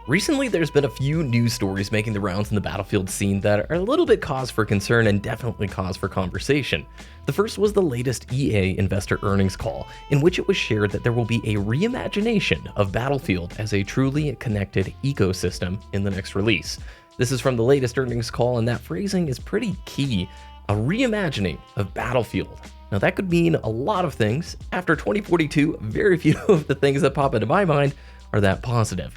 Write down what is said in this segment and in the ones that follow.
Recently, there's been a few news stories making the rounds in the Battlefield scene that are a little bit cause for concern and definitely cause for conversation. The first was the latest EA investor earnings call, in which it was shared that there will be a reimagination of Battlefield as a truly connected ecosystem in the next release. This is from the latest earnings call, and that phrasing is pretty key. A reimagining of Battlefield. Now that could mean a lot of things. After 2042, very few of the things that pop into my mind are that positive.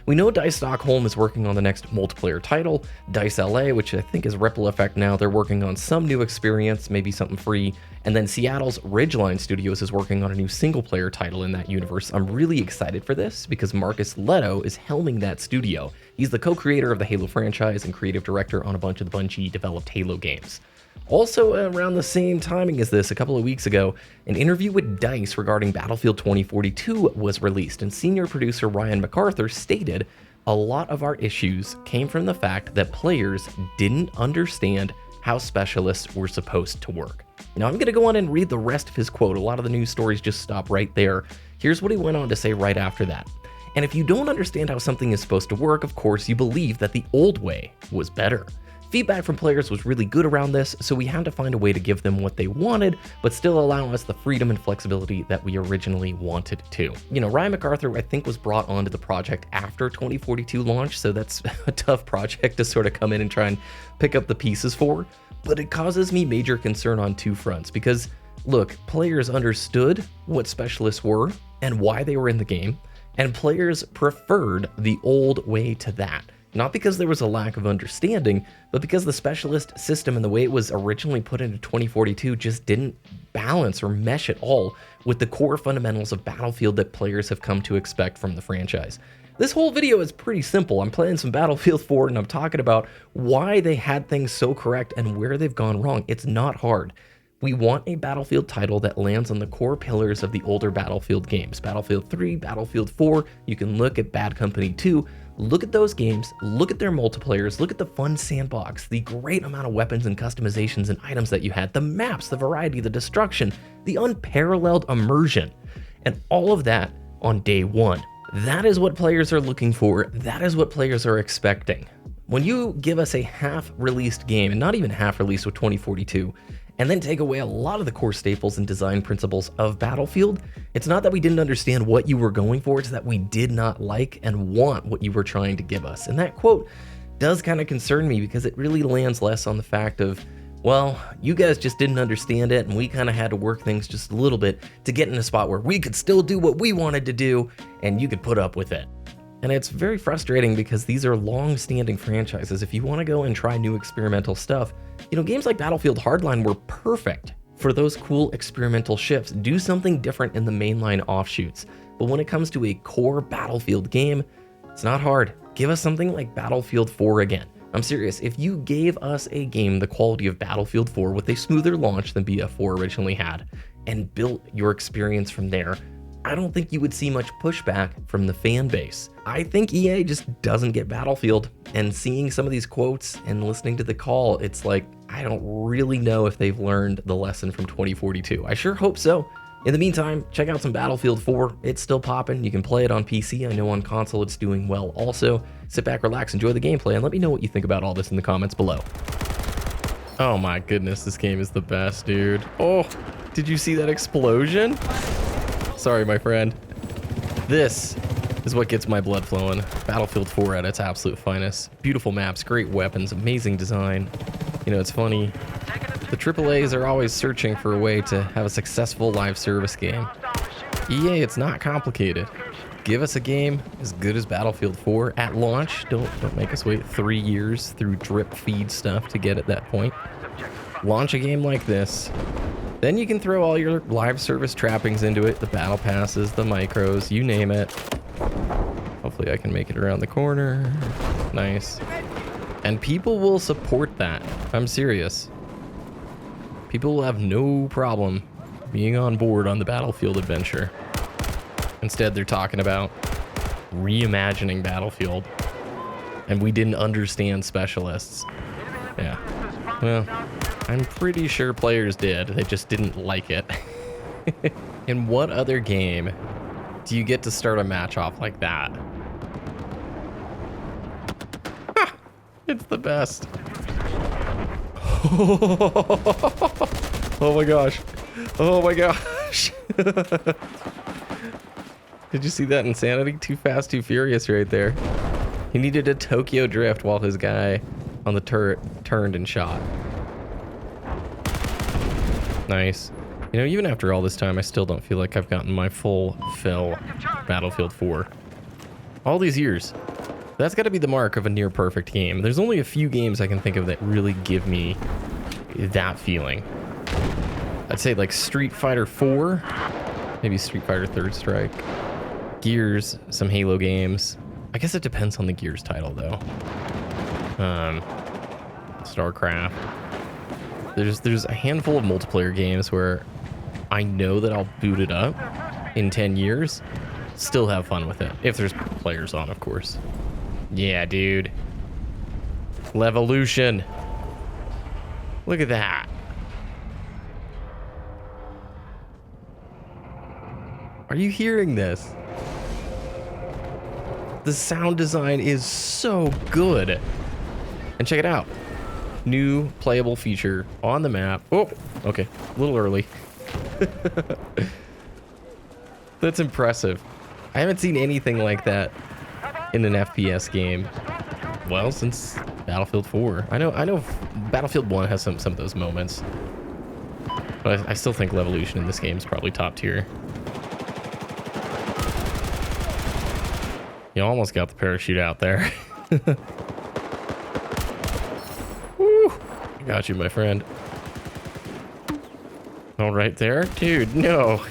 We know DICE Stockholm is working on the next multiplayer title. DICE LA, which I think is Ripple Effect now, they're working on some new experience, maybe something free. And then Seattle's Ridgeline Studios is working on a new single-player title in that universe. I'm really excited for this because Marcus Leto is helming that studio. He's the co-creator of the Halo franchise and creative director on a bunch of the Bungie-developed Halo games. Also, around the same timing as this, a couple of weeks ago, an interview with DICE regarding Battlefield 2042 was released, and senior producer Ryan MacArthur stated, "A lot of our issues came from the fact that players didn't understand how specialists were supposed to work." Now, I'm going to go on and read the rest of his quote. A lot of the news stories just stop right there. Here's what he went on to say right after that. "And if you don't understand how something is supposed to work, of course, you believe that the old way was better. Feedback from players was really good around this, so we had to find a way to give them what they wanted, but still allow us the freedom and flexibility that we originally wanted to." You know, Ryan MacArthur, I think, was brought onto the project after 2042 launch, so that's a tough project to sort of come in and try and pick up the pieces for, but it causes me major concern on two fronts, because, look, players understood what specialists were and why they were in the game, and players preferred the old way to that. Not because there was a lack of understanding, but because the specialist system and the way it was originally put into 2042 just didn't balance or mesh at all with the core fundamentals of Battlefield that players have come to expect from the franchise. This whole video is pretty simple. I'm playing some Battlefield 4 and I'm talking about why they had things so correct and where they've gone wrong. It's not hard. We want a Battlefield title that lands on the core pillars of the older Battlefield games. Battlefield 3, Battlefield 4, you can look at Bad Company 2, look at those games, look at their multiplayers, look at the fun sandbox, the great amount of weapons and customizations and items that you had, the maps, the variety, the destruction, the unparalleled immersion, and all of that on day one. That is what players are looking for, that is what players are expecting. When you give us a half-released game, and not even half-released with 2042, and then take away a lot of the core staples and design principles of Battlefield, it's not that we didn't understand what you were going for, it's that we did not like and want what you were trying to give us. And that quote does kind of concern me because it really lands less on the fact of, well, you guys just didn't understand it and we kind of had to work things just a little bit to get in a spot where we could still do what we wanted to do and you could put up with it. And it's very frustrating because these are long-standing franchises. If you want to go and try new experimental stuff, you know, games like Battlefield Hardline were perfect for those cool experimental shifts. Do something different in the mainline offshoots. But when it comes to a core Battlefield game, it's not hard. Give us something like Battlefield 4 again. I'm serious, if you gave us a game the quality of Battlefield 4 with a smoother launch than BF4 originally had, and built your experience from there, I don't think you would see much pushback from the fan base. I think EA just doesn't get Battlefield, and seeing some of these quotes and listening to the call, it's like, I don't really know if they've learned the lesson from 2042. I sure hope so. In the meantime, check out some Battlefield 4. It's still popping. You can play it on PC. I know on console it's doing well also. Sit back, relax, enjoy the gameplay, and let me know what you think about all this in the comments below. Oh my goodness, this game is the best, dude. Oh, did you see that explosion? Sorry, my friend. This is what gets my blood flowing. Battlefield 4 at its absolute finest. Beautiful maps, great weapons, amazing design. You know, it's funny. The AAAs are always searching for a way to have a successful live service game. EA, it's not complicated. Give us a game as good as Battlefield 4 at launch. Don't make us wait 3 years through drip feed stuff to get at that point. Launch a game like this. Then you can throw all your live service trappings into it, the battle passes, the micros, you name it. Hopefully I can make it around the corner. Nice. And people will support that. I'm serious. People will have no problem being on board on the Battlefield adventure. Instead, they're talking about reimagining Battlefield. And we didn't understand specialists. Yeah. Well, I'm pretty sure players did. They just didn't like it. In what other game do you get to start a match off like that? It's the best. Oh my gosh. Oh my gosh. Did you see that insanity? Too Fast, Too Furious right there. He needed a Tokyo drift while his guy on the turret turned and shot. Nice. You know, even after all this time, I still don't feel like I've gotten my full fill Battlefield 4. All these years. That's got to be the mark of a near perfect game. There's only a few games I can think of that really give me that feeling. I'd say like Street Fighter 4, maybe Street Fighter Third Strike, Gears, some Halo games. I guess it depends on the Gears title though. StarCraft. There's a handful of multiplayer games where I know that I'll boot it up in 10 years, still have fun with it. If there's players on, of course. Yeah, dude. Levolution. Look at that. Are you hearing this? The sound design is so good. And check it out. New playable feature on the map. Oh, okay. A little early. That's impressive. I haven't seen anything like that in an FPS game. Well, since Battlefield 4. I know Battlefield 1 has some of those moments. But I still think Levolution in this game is probably top tier. You almost got the parachute out there. Woo! Got you, my friend. All right there. Dude, no.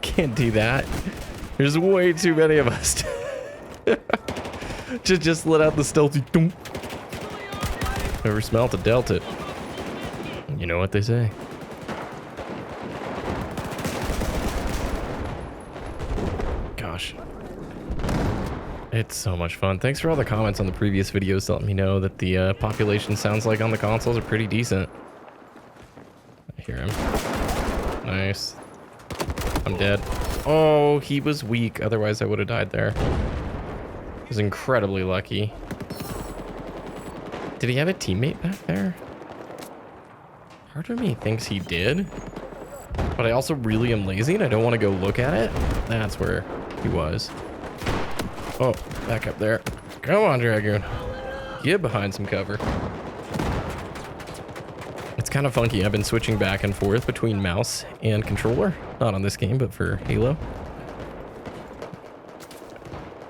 Can't do that. There's way too many of us. just let out the stealthy doom. Whoever smelt it dealt it. You know what they say. Gosh. It's so much fun. Thanks for all the comments on the previous videos letting me know that the population sounds like on the consoles are pretty decent. I hear him. Nice. I'm dead. Oh, he was weak. Otherwise, I would have died there. I was incredibly lucky. Did he have a teammate back there? Part of me thinks he did. But I also really am lazy and I don't want to go look at it. That's where he was. Oh, back up there. Come on, Dragoon. Get behind some cover. It's kind of funky. I've been switching back and forth between mouse and controller. Not on this game, but for Halo.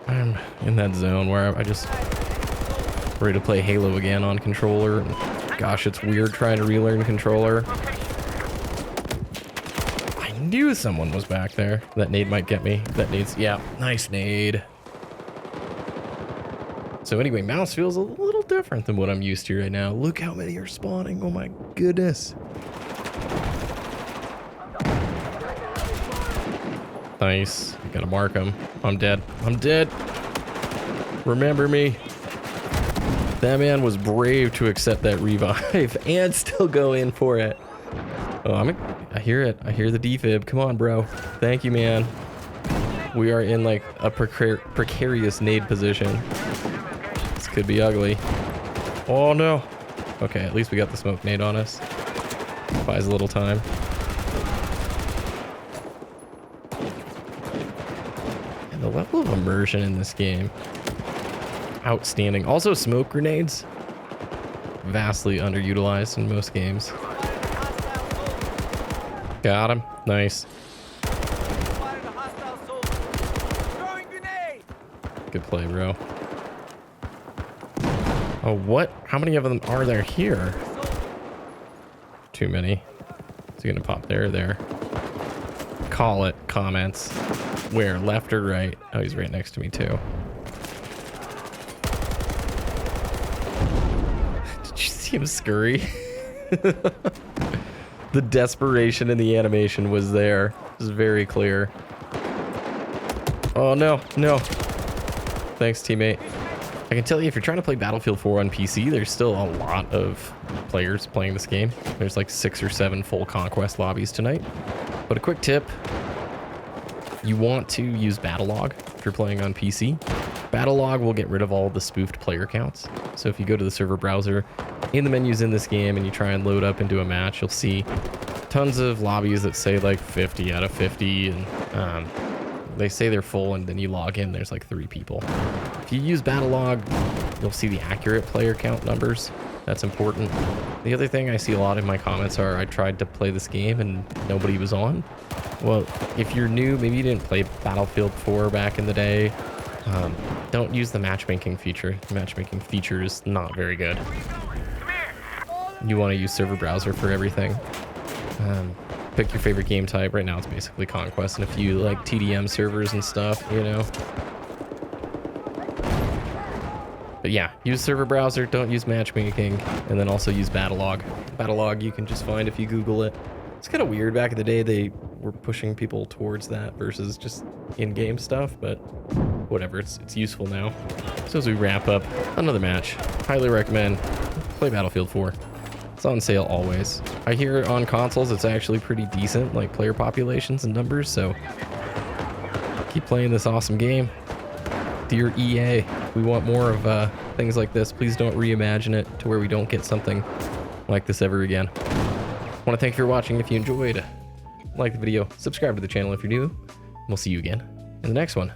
I'm in that zone where I just ready to play Halo again on controller. Gosh, it's weird trying to relearn controller. I knew someone was back there. That nade might get me. That nade's, yeah, nice nade. So anyway, mouse feels a little different than what I'm used to right now. Look how many are spawning. Oh my goodness. Nice. I gotta mark him. I'm dead. I'm dead. Remember me. That man was brave to accept that revive and still go in for it. Oh, I hear it. I hear the defib. Come on, bro. Thank you, man. We are in like a precarious nade position. This could be ugly. Oh no. Okay, at least we got the smoke nade on us. Buys a little time. And the level of immersion in this game, outstanding. Also, smoke grenades, vastly underutilized in most games. Got him. Nice. Good play, bro. Oh, what? How many of them are there here? Too many. Is he gonna pop there or there? Call it. Comments. Where? Left or right? Oh, he's right next to me, too. Did you see him scurry? The desperation in the animation was there. It was very clear. Oh, no. No. Thanks, teammate. I can tell you, if you're trying to play Battlefield 4 on PC, there's still a lot of players playing this game. There's like 6 or 7 full conquest lobbies tonight. But a quick tip, you want to use Battlelog if you're playing on PC. Battlelog will get rid of all the spoofed player counts. So if you go to the server browser, in the menus in this game, and you try and load up into a match, you'll see tons of lobbies that say like 50 out of 50, and they say they're full, and then you log in, there's like 3 people. If you use Battlelog, you'll see the accurate player count numbers. That's important. The other thing I see a lot in my comments are, I tried to play this game and nobody was on. Well, if you're new, maybe you didn't play Battlefield 4 back in the day, don't use the matchmaking feature. The matchmaking feature is not very good. You want to use server browser for everything. Pick your favorite game type. Right now it's basically Conquest and a few like TDM servers and stuff, you know. But yeah, use server browser, don't use matchmaking, and then also use Battlelog. Battlelog you can just find if you Google it. It's kind of weird, back in the day they were pushing people towards that versus just in-game stuff, but whatever, it's useful now. So as we wrap up another match, highly recommend play Battlefield 4. It's on sale always. I hear on consoles it's actually pretty decent, like player populations and numbers, so keep playing this awesome game. Dear EA, we want more of things like this. Please don't reimagine it to where we don't get something like this ever again. I want to thank you for watching. If you enjoyed, like the video, subscribe to the channel if you're new. We'll see you again in the next one.